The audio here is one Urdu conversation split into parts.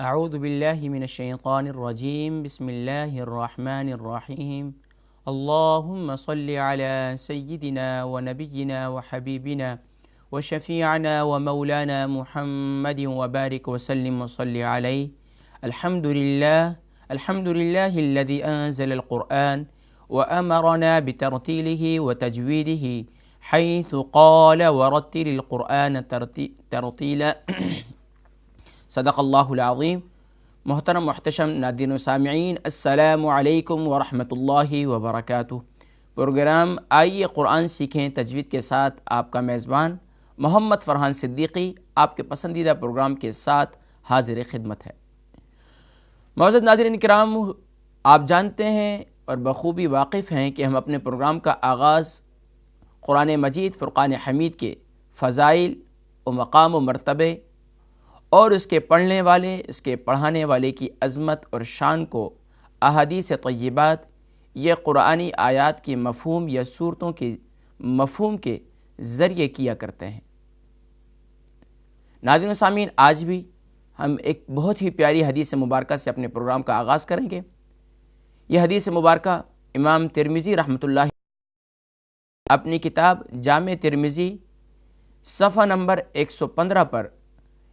اعوذ باللہ من الشیطان الرجیم بسم اللہ الرحمن الرحیم اللہم صل علی سیدنا و نبینا و حبیبنا و شفیعنا و مولانا محمد و بارک وسلم وصل علیہ الحمد للہ الذی انزل القرآن وأمرنا بترتیلہ وتجویدہ حیث قال ورتل القرآن ترتیلا صدق اللہ العظیم۔ محترم محتشم ناظرین و سامعین، السلام علیکم ورحمۃ اللہ وبرکاتہ۔ پروگرام آئیے قرآن سیکھیں تجوید کے ساتھ آپ کا میزبان محمد فرحان صدیقی آپ کے پسندیدہ پروگرام کے ساتھ حاضر خدمت ہے۔ معزز ناظرین کرام، آپ جانتے ہیں اور بخوبی واقف ہیں کہ ہم اپنے پروگرام کا آغاز قرآن مجید فرقان حمید کے فضائل و مقام و مرتبے اور اس کے پڑھنے والے، اس کے پڑھانے والے کی عظمت اور شان کو احادیث طیبات، یہ قرآنی آیات کی مفہوم یا صورتوں کے مفہوم کے ذریعے کیا کرتے ہیں۔ ناظرین و سامعین، آج بھی ہم ایک بہت ہی پیاری حدیث مبارکہ سے اپنے پروگرام کا آغاز کریں گے۔ یہ حدیث مبارکہ امام ترمذی رحمۃ اللہ اپنی کتاب جامع ترمذی صفحہ نمبر 115 پر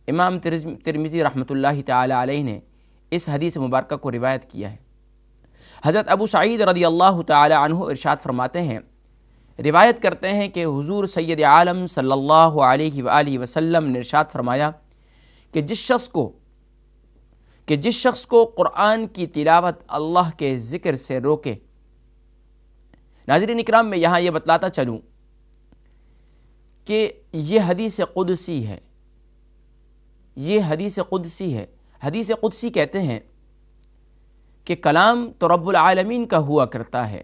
امام ترمذی رحمۃ اللہ تعالی علیہ نے اس حدیث مبارکہ کو روایت کیا ہے۔ حضرت ابو سعید رضی اللہ تعالی عنہ ارشاد فرماتے ہیں، روایت کرتے ہیں کہ حضور سید عالم صلی اللہ علیہ وآلہ وسلم نے ارشاد فرمایا کہ جس شخص کو قرآن کی تلاوت اللہ کے ذکر سے روکے۔ ناظرین اکرام، میں یہاں یہ بتلاتا چلوں کہ یہ حدیث قدسی ہے، یہ حدیث قدسی ہے۔ حدیث قدسی کہتے ہیں کہ کلام تو رب العالمین کا ہوا کرتا ہے،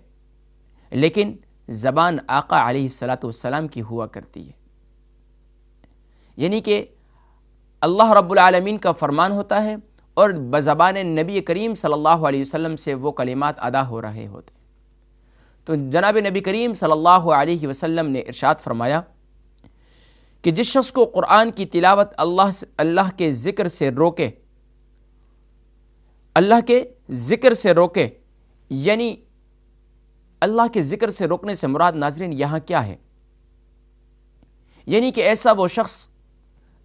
لیکن زبان آقا علیہ السلام کی ہوا کرتی ہے۔ یعنی کہ اللہ رب العالمین کا فرمان ہوتا ہے اور بزبان نبی کریم صلی اللہ علیہ وسلم سے وہ کلمات ادا ہو رہے ہوتے ہیں۔ تو جناب نبی کریم صلی اللہ علیہ وسلم نے ارشاد فرمایا کہ جس شخص کو قرآن کی تلاوت اللہ کے ذکر سے روکے، اللہ کے ذکر سے روکے، یعنی اللہ کے ذکر سے روکنے سے مراد ناظرین یہاں کیا ہے؟ یعنی کہ ایسا وہ شخص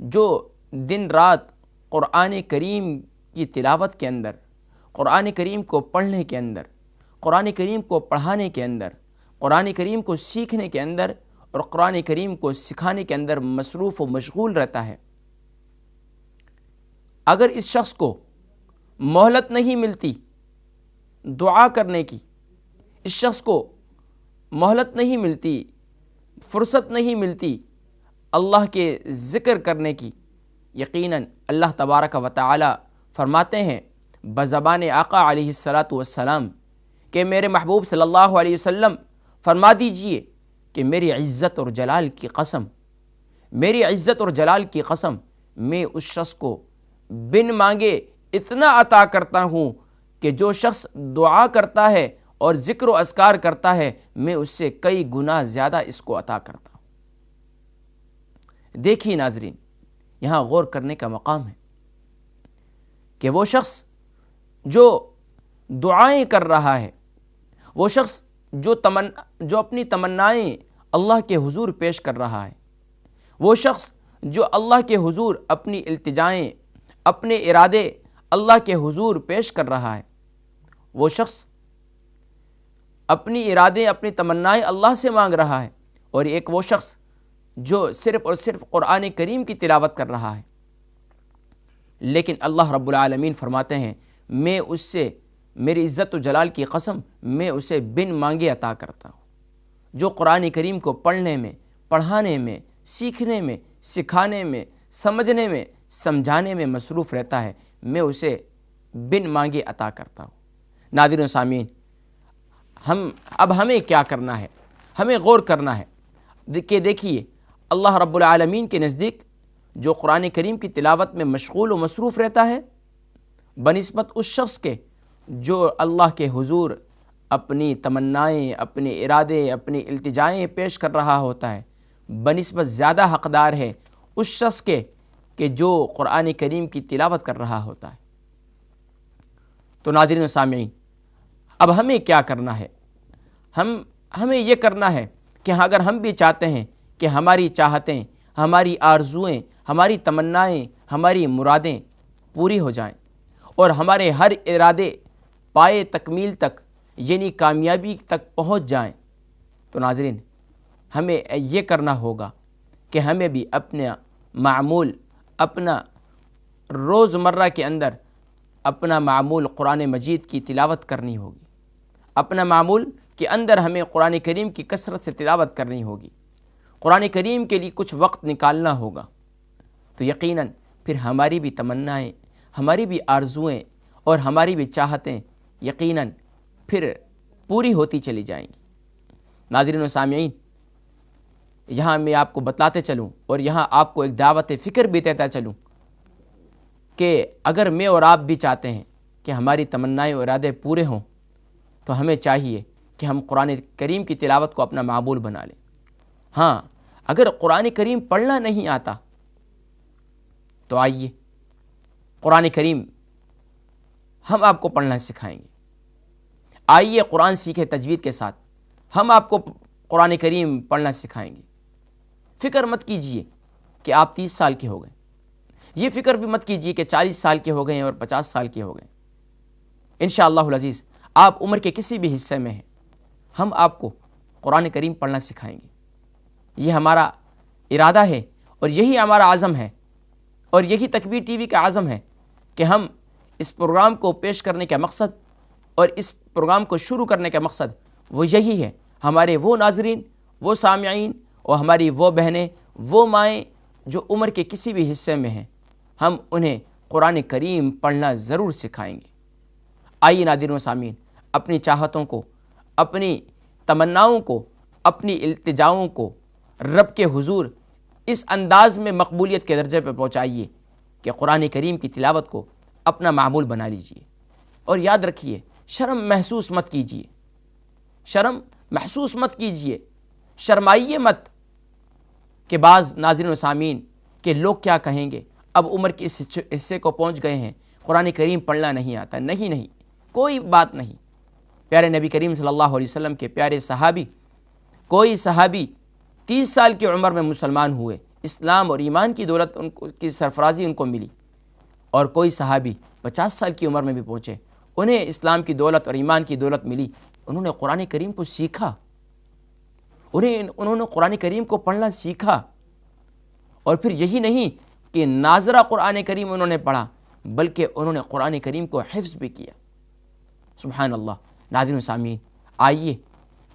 جو دن رات قرآن کریم کی تلاوت کے اندر، قرآن کریم کو پڑھنے کے اندر، قرآن کریم کو پڑھانے کے اندر، قرآن کریم کو سیکھنے کے اندر اور قرآن کریم کو سکھانے کے اندر مصروف و مشغول رہتا ہے، اگر اس شخص کو مہلت نہیں ملتی دعا کرنے کی، اس شخص کو مہلت نہیں ملتی، فرصت نہیں ملتی اللہ کے ذکر کرنے کی، یقیناً اللہ تبارک و تعالی فرماتے ہیں بزبان آقا علیہ السلام کہ میرے محبوب صلی اللہ علیہ وسلم فرما دیجئے کہ میری عزت اور جلال کی قسم، میری عزت اور جلال کی قسم، میں اس شخص کو بن مانگے اتنا عطا کرتا ہوں کہ جو شخص دعا کرتا ہے اور ذکر و اذکار کرتا ہے، میں اس سے کئی گنا زیادہ اس کو عطا کرتا ہوں۔ دیکھیے ناظرین، یہاں غور کرنے کا مقام ہے کہ وہ شخص جو دعائیں کر رہا ہے، وہ شخص جو اپنی تمنائیں اللہ کے حضور پیش کر رہا ہے، وہ شخص جو اللہ کے حضور اپنی التجائیں، اپنے ارادے اللہ کے حضور پیش کر رہا ہے، وہ شخص اپنی ارادے، اپنی تمنائیں اللہ سے مانگ رہا ہے، اور ایک وہ شخص جو صرف اور صرف قرآن کریم کی تلاوت کر رہا ہے، لیکن اللہ رب العالمین فرماتے ہیں میں اس سے، میری عزت و جلال کی قسم، میں اسے بن مانگے عطا کرتا ہوں۔ جو قرآن کریم کو پڑھنے میں، پڑھانے میں، سیکھنے میں، سکھانے میں، سمجھنے میں، سمجھانے میں مصروف رہتا ہے، میں اسے بن مانگے عطا کرتا ہوں۔ ناظرین و سامعین، اب ہمیں کیا کرنا ہے؟ ہمیں غور کرنا ہے کہ دیکھیے اللہ رب العالمین کے نزدیک جو قرآن کریم کی تلاوت میں مشغول و مصروف رہتا ہے، بنسبت اس شخص کے جو اللہ کے حضور اپنی تمنائیں، اپنے ارادے، اپنی التجائیں پیش کر رہا ہوتا ہے، بنسبت زیادہ حقدار ہے اس شخص کے کہ جو قرآن کریم کی تلاوت کر رہا ہوتا ہے۔ تو ناظرین و سامعین، اب ہمیں کیا کرنا ہے؟ ہمیں یہ کرنا ہے کہ اگر ہم بھی چاہتے ہیں کہ ہماری چاہتیں، ہماری آرزوئیں، ہماری تمنائیں، ہماری مرادیں پوری ہو جائیں اور ہمارے ہر ارادے پائے تکمیل تک یعنی کامیابی تک پہنچ جائیں، تو ناظرین ہمیں یہ کرنا ہوگا کہ ہمیں بھی اپنا معمول، اپنا روزمرہ کے اندر اپنا معمول قرآن مجید کی تلاوت کرنی ہوگی، اپنا معمول کے اندر ہمیں قرآن کریم کی کثرت سے تلاوت کرنی ہوگی، قرآن کریم کے لیے کچھ وقت نکالنا ہوگا، تو یقیناً پھر ہماری بھی تمنائیں، ہماری بھی آرزوئیں اور ہماری بھی چاہتیں یقیناً پھر پوری ہوتی چلی جائیں گی۔ ناظرین و سامعین، یہاں میں آپ کو بتلاتے چلوں اور یہاں آپ کو ایک دعوت فکر بھی دیتا چلوں کہ اگر میں اور آپ بھی چاہتے ہیں کہ ہماری تمنائیں اور ارادے پورے ہوں تو ہمیں چاہیے کہ ہم قرآن کریم کی تلاوت کو اپنا معمول بنا لیں۔ ہاں، اگر قرآن کریم پڑھنا نہیں آتا تو آئیے قرآن کریم ہم آپ کو پڑھنا سکھائیں گے۔ آئیے قرآن سیکھے تجوید کے ساتھ، ہم آپ کو قرآن کریم پڑھنا سکھائیں گے۔ فکر مت کیجئے کہ آپ 30 سال کے ہو گئے، یہ فکر بھی مت کیجئے کہ 40 سال کے ہو گئے ہیں اور 50 سال کے ہو گئے۔ انشاءاللہ العزیز آپ عمر کے کسی بھی حصے میں ہیں، ہم آپ کو قرآن کریم پڑھنا سکھائیں گے۔ یہ ہمارا ارادہ ہے اور یہی ہمارا عزم ہے اور یہی تکبیر ٹی وی کا عزم ہے کہ ہم اس پروگرام کو پیش کرنے کا مقصد اور اس پروگرام کو شروع کرنے کا مقصد وہ یہی ہے۔ ہمارے وہ ناظرین، وہ سامعین اور ہماری وہ بہنیں، وہ مائیں جو عمر کے کسی بھی حصے میں ہیں، ہم انہیں قرآن کریم پڑھنا ضرور سکھائیں گے۔ آئیے ناظرین و سامعین، اپنی چاہتوں کو، اپنی تمناؤں کو، اپنی التجاؤں کو رب کے حضور اس انداز میں مقبولیت کے درجے پہ پہنچائیے کہ قرآن کریم کی تلاوت کو اپنا معمول بنا لیجئے۔ اور یاد رکھیے، شرم محسوس مت کیجئے، شرم محسوس مت کیجئے، شرمائیے مت کہ بعض ناظرین و سامعین کہ لوگ کیا کہیں گے، اب عمر کے اس حصے کو پہنچ گئے ہیں، قرآن کریم پڑھنا نہیں آتا۔ نہیں، کوئی بات نہیں۔ پیارے نبی کریم صلی اللہ علیہ وسلم کے پیارے صحابی، کوئی صحابی 30 سال کی عمر میں مسلمان ہوئے، اسلام اور ایمان کی دولت کی سرفرازی ان کو ملی، اور کوئی صحابی 50 سال کی عمر میں بھی پہنچے، انہیں اسلام کی دولت اور ایمان کی دولت ملی، انہوں نے قرآن کریم کو سیکھا، انہوں نے قرآن کریم کو پڑھنا سیکھا، اور پھر یہی نہیں کہ ناظرہ قرآن کریم انہوں نے پڑھا بلکہ انہوں نے قرآن کریم کو حفظ بھی کیا۔ سبحان اللہ۔ ناظرین و سامعین، آئیے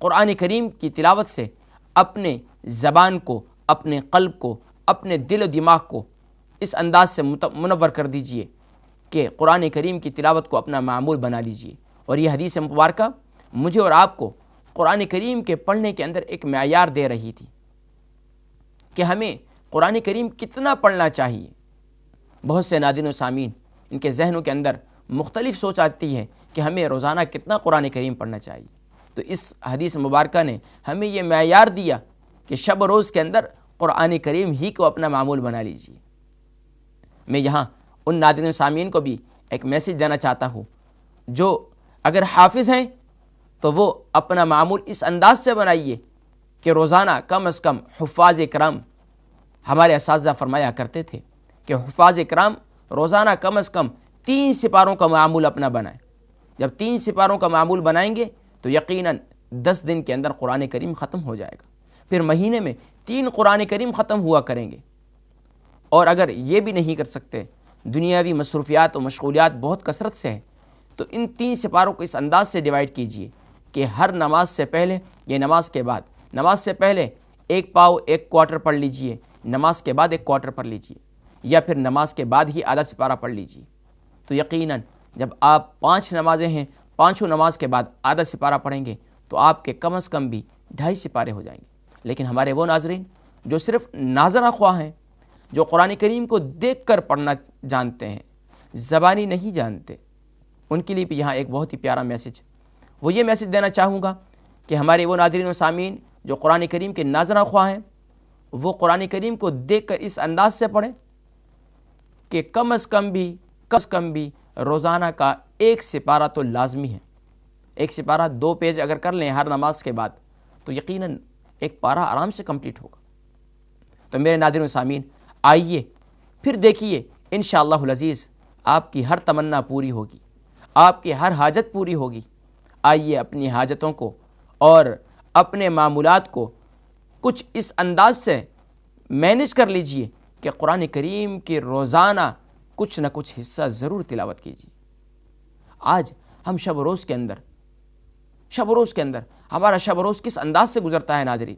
قرآن کریم کی تلاوت سے اپنے زبان کو، اپنے قلب کو، اپنے دل و دماغ کو اس انداز سے منور کر دیجئے کہ قرآن کریم کی تلاوت کو اپنا معمول بنا لیجئے۔ اور یہ حدیث مبارکہ مجھے اور آپ کو قرآن کریم کے پڑھنے کے اندر ایک معیار دے رہی تھی کہ ہمیں قرآن کریم کتنا پڑھنا چاہیے۔ بہت سے ناظرین و سامعین، ان کے ذہنوں کے اندر مختلف سوچ آتی ہے کہ ہمیں روزانہ کتنا قرآن کریم پڑھنا چاہیے، تو اس حدیث مبارکہ نے ہمیں یہ معیار دیا کہ شب و روز کے اندر قرآن کریم ہی کو اپنا معمول بنا لیجیے۔ میں یہاں ان ناظرین و سامعین کو بھی ایک میسیج دینا چاہتا ہوں جو اگر حافظ ہیں تو وہ اپنا معمول اس انداز سے بنائیے کہ روزانہ کم از کم حفاظ کرام، ہمارے اساتذہ فرمایا کرتے تھے کہ حفاظ کرام روزانہ کم از کم 3 سپاروں کا معمول اپنا بنائیں۔ جب 3 سپاروں کا معمول بنائیں گے تو یقیناً 10 دن کے اندر قرآن کریم ختم ہو جائے گا، پھر مہینے میں 3 قرآن کریم ختم ہوا کریں گے۔ اور اگر یہ بھی نہیں کر سکتے، دنیاوی مصروفیات و مشغولیات بہت کثرت سے ہے، تو ان 3 سپاروں کو اس انداز سے ڈیوائیڈ کیجئے کہ ہر نماز سے پہلے یا نماز کے بعد، نماز سے پہلے 1 پاؤ 1 کوارٹر پڑھ لیجئے، نماز کے بعد 1 کوارٹر پڑھ لیجئے، یا پھر نماز کے بعد ہی آدھا سپارہ پڑھ لیجئے۔ تو یقیناً جب آپ 5 نمازیں ہیں، 5 نماز کے بعد آدھا سپارہ پڑھیں گے تو آپ کے کم از کم بھی 2.5 سپارے ہو جائیں گے۔ لیکن ہمارے وہ ناظرین جو صرف ناظرہ خواہ ہیں، جو قرآن کریم کو دیکھ کر پڑھنا جانتے ہیں، زبانی نہیں جانتے، ان کے لیے بھی یہاں ایک بہت ہی پیارا میسیج، وہ یہ میسیج دینا چاہوں گا کہ ہمارے وہ ناظرین و سامعین جو قرآن کریم کے ناظرہ خواہ ہیں، وہ قرآن کریم کو دیکھ کر اس انداز سے پڑھیں کہ کم از کم بھی روزانہ کا ایک سپارہ تو لازمی ہے. ایک سپارہ 2 پیج اگر کر لیں ہر نماز کے بعد تو یقیناً ایک پارہ آرام سے کمپلیٹ ہوگا. تو میرے ناظرین و سامعین، آئیے پھر دیکھیے انشاءاللہ العزیز آپ کی ہر تمنا پوری ہوگی، آپ کی ہر حاجت پوری ہوگی. آئیے اپنی حاجتوں کو اور اپنے معمولات کو کچھ اس انداز سے مینیج کر لیجئے کہ قرآن کریم کے روزانہ کچھ نہ کچھ حصہ ضرور تلاوت کیجیے. آج ہم شب و روز کے اندر ہمارا شب و روز کس انداز سے گزرتا ہے ناظرین؟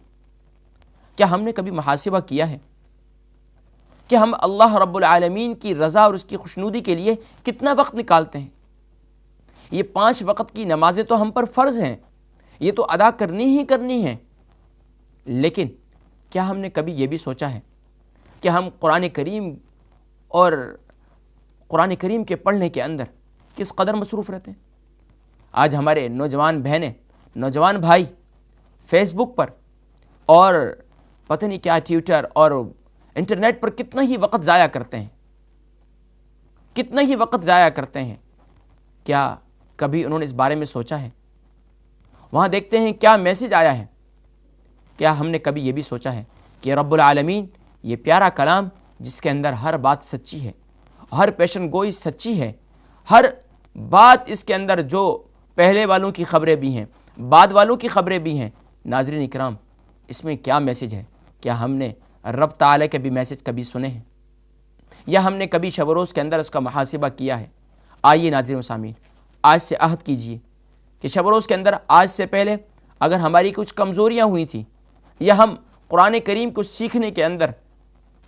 کیا ہم نے کبھی محاسبہ کیا ہے کہ ہم اللہ رب العالمین کی رضا اور اس کی خوشنودی کے لیے کتنا وقت نکالتے ہیں؟ یہ 5 وقت کی نمازیں تو ہم پر فرض ہیں، یہ تو ادا کرنی ہی کرنی ہیں، لیکن کیا ہم نے کبھی یہ بھی سوچا ہے کہ ہم قرآن کریم کے پڑھنے کے اندر کس قدر مصروف رہتے ہیں؟ آج ہمارے نوجوان بہنیں، نوجوان بھائی فیس بک پر اور پتہ نہیں کیا ٹویٹر اور انٹرنیٹ پر کتنا ہی وقت ضائع کرتے ہیں. کیا کبھی انہوں نے اس بارے میں سوچا ہے؟ وہاں دیکھتے ہیں کیا میسج آیا ہے. کیا ہم نے کبھی یہ بھی سوچا ہے کہ رب العالمین یہ پیارا کلام جس کے اندر ہر بات سچی ہے، ہر پیشن گوئی سچی ہے، ہر بات اس کے اندر جو پہلے والوں کی خبریں بھی ہیں، بعد والوں کی خبریں بھی ہیں. ناظرین اکرام، اس میں کیا میسج ہے؟ کیا ہم نے رب تعالیٰ کے بھی میسج کبھی سنے ہیں، یا ہم نے کبھی شب و روز کے اندر اس کا محاسبہ کیا ہے؟ آئیے ناظرین و سامعین، آج سے عہد کیجئے کہ شب و روز کے اندر آج سے پہلے اگر ہماری کچھ کمزوریاں ہوئی تھیں، یا ہم قرآن کریم کو سیکھنے کے اندر،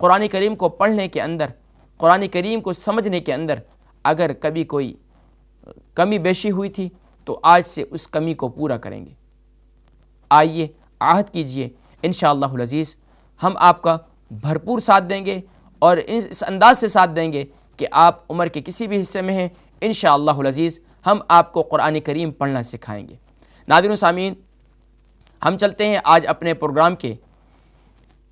قرآن کریم کو پڑھنے کے اندر، قرآن کریم کو سمجھنے کے اندر اگر کبھی کوئی کمی بیشی ہوئی تھی تو آج سے اس کمی کو پورا کریں گے. آئیے عہد کیجئے، انشاءاللہ العزیز ہم آپ کا بھرپور ساتھ دیں گے اور اس انداز سے ساتھ دیں گے کہ آپ عمر کے کسی بھی حصے میں ہیں، انشاءاللہ العزیز ہم آپ کو قرآن کریم پڑھنا سکھائیں گے. ناظرین و سامعین، ہم چلتے ہیں آج اپنے پروگرام کے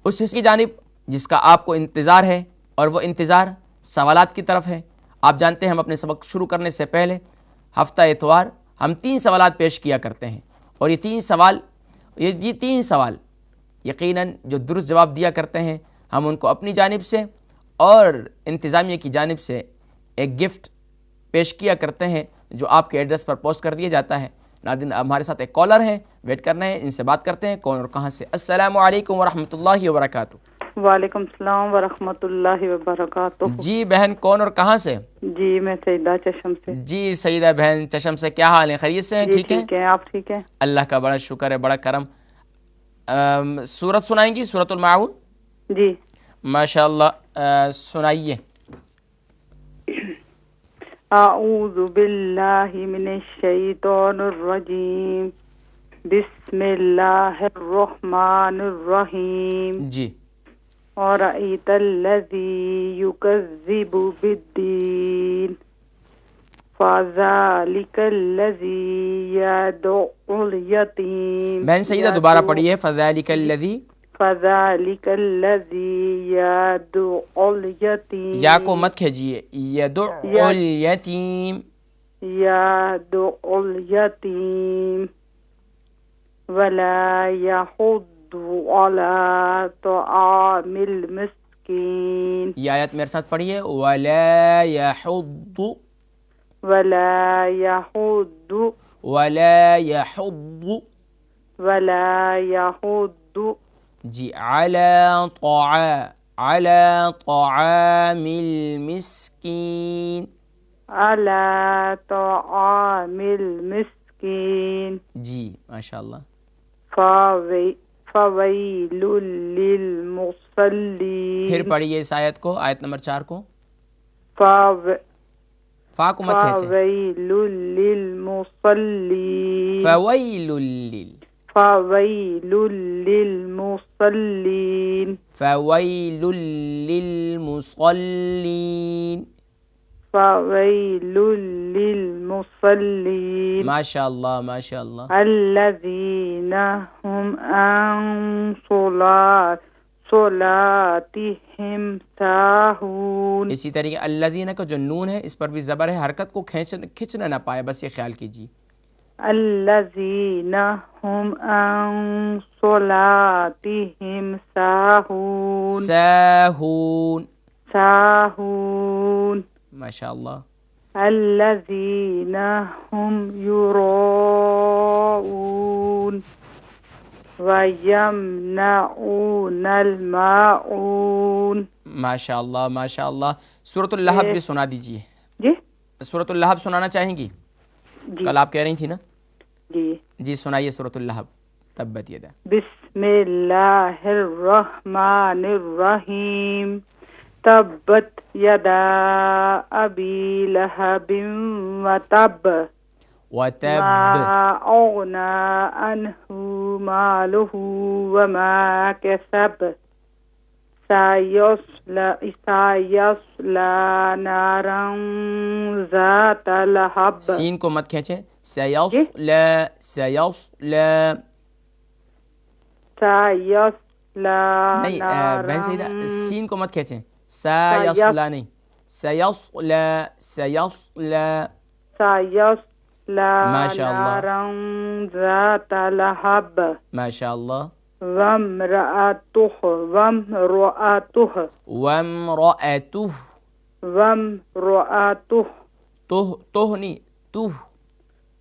اس حصے کی جانب جس کا آپ کو انتظار ہے، اور وہ انتظار سوالات کی طرف ہے. آپ جانتے ہیں ہم اپنے سبق شروع کرنے سے پہلے ہفتہ اتوار ہم 3 سوالات پیش کیا کرتے ہیں، اور یہ تین سوال یقیناً جو درست جواب دیا کرتے ہیں ہم ان کو اپنی جانب سے اور انتظامیہ کی جانب سے ایک گفٹ پیش کیا کرتے ہیں جو آپ کے ایڈریس پر پوسٹ کر دیا جاتا ہے. ناظرین ہمارے ساتھ ایک کالر ہیں، ویٹ کرنا ہے، ان سے بات کرتے ہیں. کون اور کہاں سے؟ السلام علیکم ورحمۃ اللہ وبرکاتہ. وعلیکم السلام ورحمۃ اللہ وبرکاتہ. جی بہن، کون اور کہاں سے؟ جی میں سیدہ چشم سے. جی سیدہ بہن چشم سے، کیا حال ہے؟ خیریت سے ہیں؟ ٹھیک ہے. ٹھیک ہے، آپ ٹھیک ہیں؟ اللہ کا بڑا شکر ہے، بڑا کرم. سورت سنائیں گی، سورۃ الماعون؟ جی ماشاء اللہ، سنائیے. اعوذ باللہ من الشیطان الرجیم، بسم اللہ الرحمن الرحیم. جی. ارأیت الذی یکذب بالدین فذلک الذی یدع الیتیم. بہن سیدہ دوبارہ پڑھیے. فذلک الذی یدع الیتیم. یا کو مت کھیجیے. یدع الیتیم. یدع الیتیم ولا یحض علی طعام المسکین. یہ آیت میرے ساتھ پڑھیے. ولا یحض ولا یحض ولا یحض ولا یحض جی علی طعام المسکین. علی طعام المسکین. جی ماشاء اللہ. فویل للمصلین. پھر پڑھیے اس آیت کو، آیت نمبر 4 کو. فا کو مت کھینچے. فویل للمصلین. فویل للمصلین. فویل للمصلین. فویل للمصلین. ماشاء اللہ ماشاء اللہ. الذین هم عن صلاتهم ساهون. اسی طریقے الذین کا جو نون ہے اس پر بھی زبر ہے، حرکت کو کھینچنا نہ پائے، بس یہ خیال کیجیے. الذین هم عن صلاتهم ساهون. ساہون. ساهون. ماشاء اللہ. الذین هم یراؤون وَيَمْنَعُونَ الْمَاعُونَ. ماشاء اللہ ماشاء اللہ. سورۃ اللہب بھی سنا دیجیے. جی سورۃ اللہب سنانا چاہیں گی؟ جی کل آپ کہہ رہی تھی نا. جی جی سنائیے سورۃ اللہب. تبت یدا. بسم اللہ الرحمن الرحیم. تبت یدا ابی لہب وتب وتب. ما اغنى عنه ماله وما كسب سيصلى نارا ذات لهب. سین کو مت کھینچیں. سیصلى سیصلى نہیں بہن سیدہ، سین کو مت کھینچیں. سیصلى نہیں، سیصلى سیصلى ماشاء اللہ نارا ذات لهب. ماشاء اللہ. وامرأته وامرأته توہ نہیں توہ.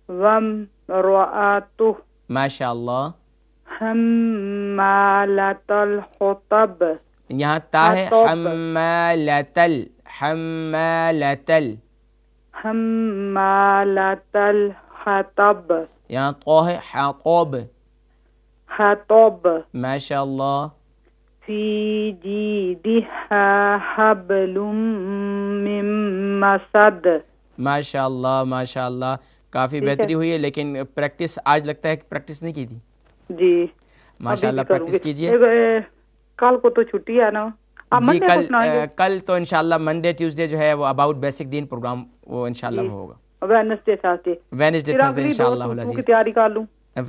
وامرأته ماشاء اللہ. حمالة الحطب. یہاں تا ہے حمالة الحطب. یہاں تو ہے حطب. حطب. ماشاء اللہ. فی جیدها حبل من مسد. ماشاء اللہ ماشاء اللہ. کافی بہتری ہوئی ہے، لیکن پریکٹس آج لگتا ہے کہ پریکٹس نہیں کی تھی. جی ماشاء اللہ پریکٹس کیجیے. کل کو تو چھٹی ہے نا. جی کل تو انشاءاللہ منڈے ٹیوزڈے جو ہے وہ اباؤٹ بیسک دین پروگرام وہ انشاءاللہ ہوگا. وینسڈے تھرسڈے انشاءاللہ العزیز تیاری کر لوں.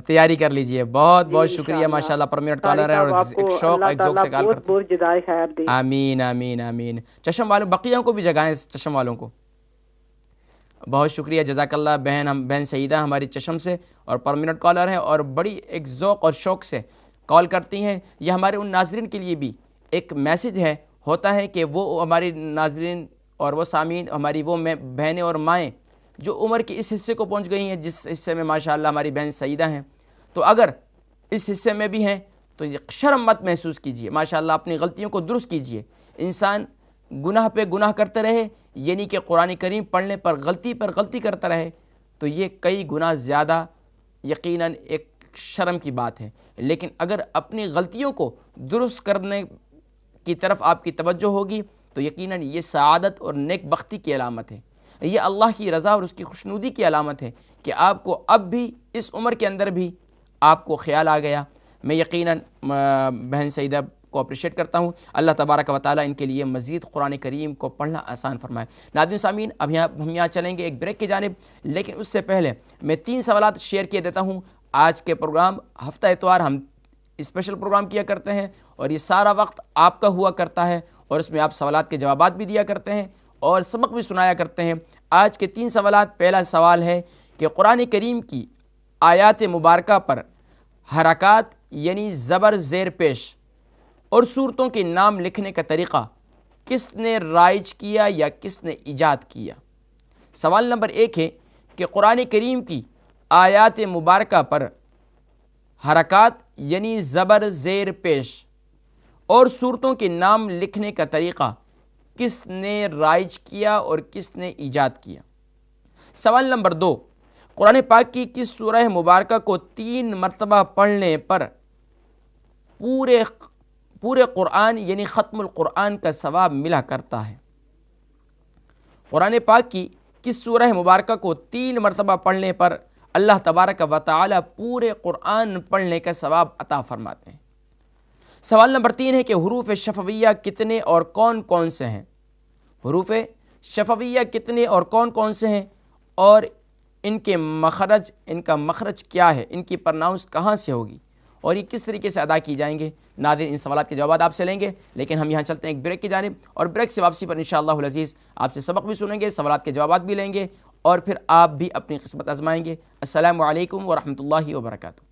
تیاری کر لیجئے. بہت بہت شکریہ ماشاءاللہ. پر منٹ کالر ہے اور ایک شوق ایک ذوق سے کال کرتے ہیں. بہت جزائے خیر دے. آمین آمین آمین. چشم والوں بقیہ کو بھی جگائیں، چشم والوں کو. بہت شکریہ جزاک اللہ بہن سعیدہ ہماری چشم سے اور پر منٹ کالر ہیں اور بڑی ایک ذوق اور شوق سے کال کرتی ہیں. یہ ہمارے ان ناظرین کے لیے بھی ایک میسج ہے ہوتا ہے کہ وہ ہماری ناظرین اور وہ سامعین ہماری وہ بہنیں اور مائیں جو عمر کے اس حصے کو پہنچ گئی ہیں جس حصے میں ماشاءاللہ ہماری بہن سعیدہ ہیں. تو اگر اس حصے میں بھی ہیں تو شرم مت محسوس کیجیے. ماشاءاللہ اپنی غلطیوں کو درست کیجیے. انسان گناہ پہ گناہ کرتے رہے، یعنی کہ قرآن کریم پڑھنے پر غلطی کرتا رہے تو یہ کئی گناہ زیادہ یقیناً ایک شرم کی بات ہے. لیکن اگر اپنی غلطیوں کو درست کرنے کی طرف آپ کی توجہ ہوگی تو یقیناً یہ سعادت اور نیک بختی کی علامت ہے. یہ اللہ کی رضا اور اس کی خوشنودی کی علامت ہے کہ آپ کو اب بھی اس عمر کے اندر بھی آپ کو خیال آ گیا. میں یقیناً بہن سعیدہ کو اپریشیٹ کرتا ہوں. اللہ تبارک و تعالیٰ ان کے لیے مزید قرآن کریم کو پڑھنا آسان فرمائے. ناظرین سامعین اب ہم یہاں چلیں گے ایک بریک کی جانب، لیکن اس سے پہلے میں 3 سوالات شیئر کیے دیتا ہوں. آج کے پروگرام ہفتہ اتوار ہم اسپیشل پروگرام کیا کرتے ہیں اور یہ سارا وقت آپ کا ہوا کرتا ہے اور اس میں آپ سوالات کے جوابات بھی دیا کرتے ہیں اور سبق بھی سنایا کرتے ہیں. آج کے 3 سوالات. پہلا سوال ہے کہ قرآن کریم کی آیات مبارکہ پر حرکات یعنی زبر زیر پیش اور صورتوں کے نام لکھنے کا طریقہ کس نے رائج کیا یا کس نے ایجاد کیا؟ سوال نمبر 1 ہے کہ قرآن کریم کی آیات مبارکہ پر حرکات یعنی زبر زیر پیش اور صورتوں کے نام لکھنے کا طریقہ کس نے رائج کیا اور کس نے ایجاد کیا؟ سوال نمبر 2 قرآن پاک کی کس سورہ مبارکہ کو 3 مرتبہ پڑھنے پر پورے قرآن یعنی ختم القرآن کا ثواب ملا کرتا ہے؟ قرآن پاک کی کس سورہ مبارکہ کو 3 مرتبہ پڑھنے پر اللہ تبارک و تعالی پورے قرآن پڑھنے کا ثواب عطا فرماتے ہیں؟ سوال نمبر 3 ہے کہ حروف شفویہ کتنے اور کون کون سے ہیں؟ حروف شفویہ کتنے اور کون کون سے ہیں اور ان کا مخرج کیا ہے؟ ان کی پرناؤنس کہاں سے ہوگی اور یہ کس طریقے سے ادا کی جائیں گے؟ ناظرین ان سوالات کے جوابات آپ سے لیں گے، لیکن ہم یہاں چلتے ہیں ایک بریک کی جانب، اور بریک سے واپسی پر انشاءاللہ العزیز آپ سے سبق بھی سنیں گے، سوالات کے جوابات بھی لیں گے، اور پھر آپ بھی اپنی قسمت آزمائیں گے۔ السلام علیکم ورحمۃ اللہ وبرکاتہ۔